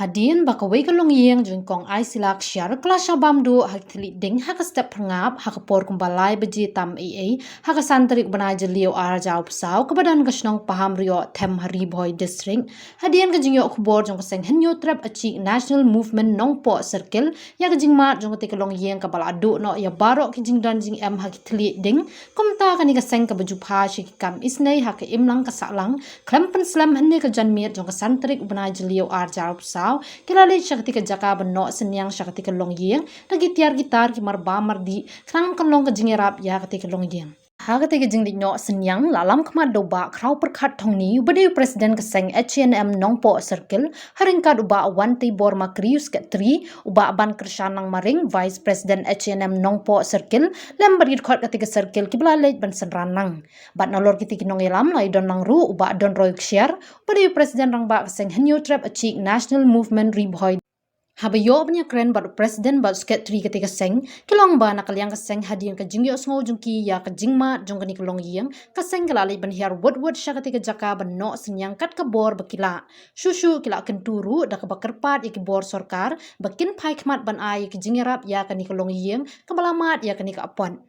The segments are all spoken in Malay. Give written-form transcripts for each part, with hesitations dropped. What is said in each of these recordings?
Hadin bakaway kalong yeng jung kong ay silak syar klasya bamdu hakitili ding haka step pengap haka por kumbalay beji tam AA haka santrik banay jelio arjaw psaw kebadan kasnong paham rio them hari boy district hadian kajingyo kubor jung kaseng henyo trap achi national movement nongpo circle ya kajing mat jung ketika long yeng kabala adu no ya barok kijing dan jing em hakitili ding kumta kani kaseng kabaju pa shikam isnay haka imlang kasaklang klempen slam henne kajanmir jung kasantrik banay jelio arjaw psaw kilala syakti ke jaka benok senyang syakti ke long yeng lagi tiar gitar ki marba mardi krang kelong ke jingerap ya ketika long yeng ha ketika jing no senyang lalam kemat doba krau perkat thongni bade presiden keseng HNM nongpo circle haringkat uba wanti bor makrius ke 3 uba ban kersanang maring vice president HNM nongpo circle lembar khot ketika circle ki belalej ban senranang bat nolor ketika nong elam lai don nang ru uba don royuk share bade presiden rangba keseng henyo trap achik national movement riboy Habayo punya keren baru presiden baru sekretari ketika seng kilong ba nakal yang keseng hadian ke jingyo sngo jungki ya ke jingma jong kani kelong yang keseng kelali ban hiar word sya ketika jaka benok senyang kat kebor bekila susu kila kenturu dak bakerpat ya ke bor sorkar bakin pai khmat ban ai ke jingerap ya kani kelong yang kebalamat ya kani ke apon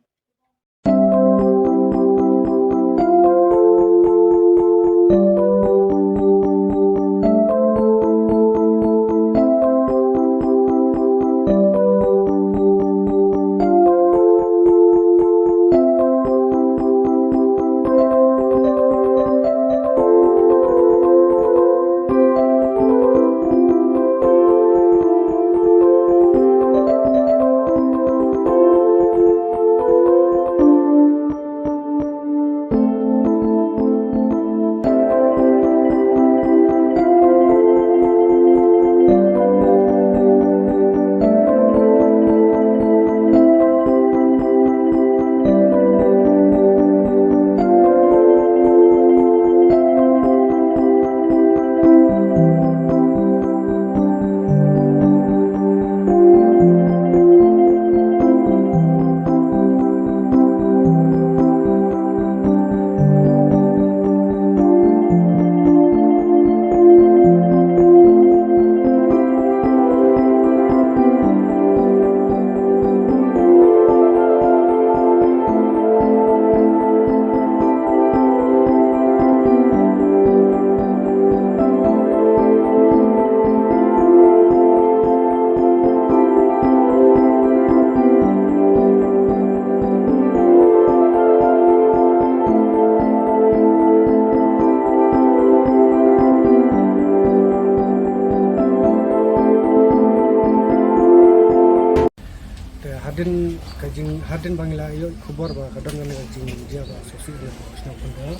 hadin bangila yo kubor ba kadang ngene jing dia ba sosial dia sosial media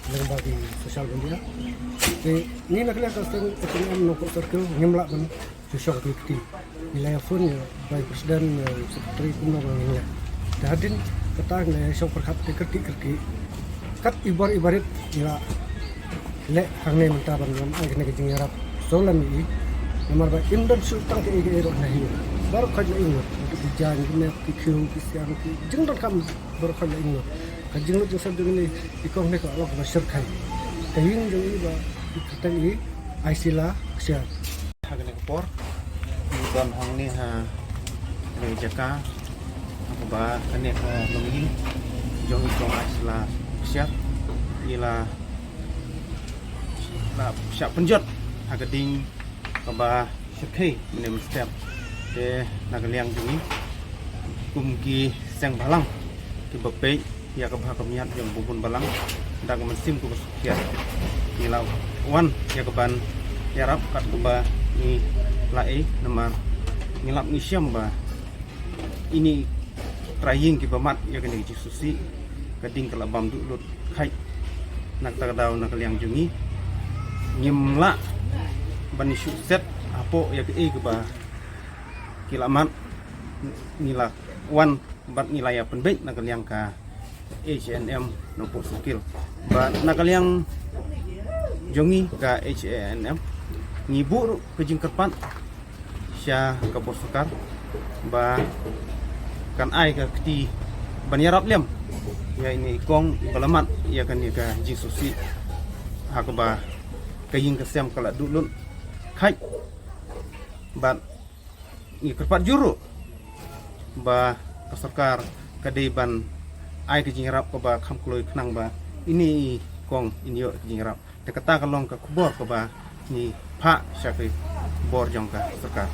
nang bagi sosial media ni nak lihat kaseng HNM no circle ngemlak ban sosial aktiviti wilayah phone ya by presiden sekretari kuno ngene hadin ketang ne sok perkat kerti kat ibarit ya le hangne minta ban ngam ai kene jing yarap solan ni nomor ba imdan sultan ke ero nahi baru kerja ingat untuk jangan kena pikir kisian jengdot kami baru kerja ingat kerja lu jasa dengan ikong mereka Allah bersyukur kayin dengan ini bah kita ini aisila siap hagen ekspor bukan hang ni ha dari jaka apa bah kene lagi jong ikong aisila siap ila siap penjot hagading kabah syukai menem step de nagaliang jungi kumki seng balang ki bepe ya ke bahak miat yang bubun balang dak mensim ku sekian kila wan ya ke ban ya rap kat ke ba ni lae nomor ngilap ni syam ba ini trying ki bamat ya ke ni susi kading kelabam dulut khai nak takadau nagaliang jungi nyemla bani set apo ya ke ba kilamat nila wan bat nilai penbaik nakal yang ka HNM nopo skill ba nakal yang jongi ka HNM ngibur ke jingkerpan sya ka bosukar ba kan ai ka kti banyarap lem ya ini kong balamat ya kan ya ka jisusi hakba kaying kesem kala dulun khai bat ni kerpat juru ba kasarkar kadi ban ai ke jingrap ko ba kham kloi khnang ba ini kong inyo jingrap te kata kalong ka kubor ko ba ni pha syakri bor jong ka sarkar